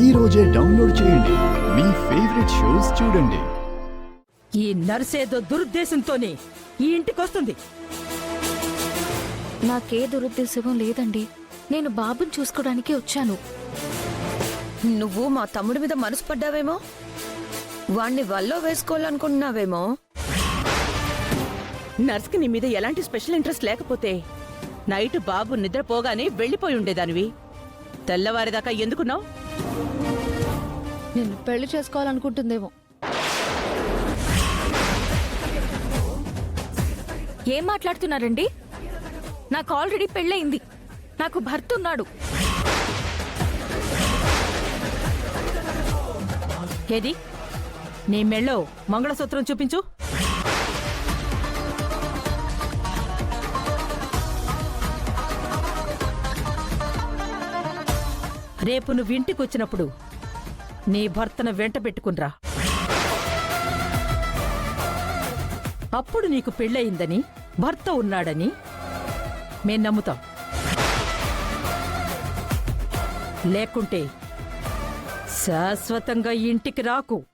ఈ రోజే డౌన్లోడ్ చేయండి. మీ ఫేవరెట్ షోస్ చూడండి. ఈ నర్సేదో దురుద్దేశంతోనే ఈ ఇంటికొస్తుంది. నాకే దురుద్దేశమో లేదండి. నేను బాబుని చూసుకోవడానికి వచ్చాను. నువ్వు మా తమ్ముడి మీద మనసు పడ్డావేమో, వాణ్ణి వల్లో వేసుకోవాలనుకుంటున్నావేమో. నర్స్కి నీ మీద ఎలాంటి స్పెషల్ ఇంట్రెస్ట్ లేకపోతే నైట్ బాబు నిద్రపోగానే వెళ్ళిపోయి ఉండేదానివి. తెల్లవారిదాకా ఎందుకున్నావు? నేను పెళ్లి చేసుకోవాలనుకుంటుందేమో. ఏం మాట్లాడుతున్నారండి? నాకు ఆల్రెడీ పెళ్ళయింది. నాకు భర్త ఉన్నాడు. ఏది నీ మెళ్ళో మంగళసూత్రం చూపించు. రేపు నువ్వు ఇంటికొచ్చినప్పుడు నీ భర్తను వెంట పెట్టుకునిరా. అప్పుడు నీకు పెళ్ళయిందని, భర్త ఉన్నాడని మేం నమ్ముతాం. లేకుంటే శాశ్వతంగా ఇంటికి రాకు.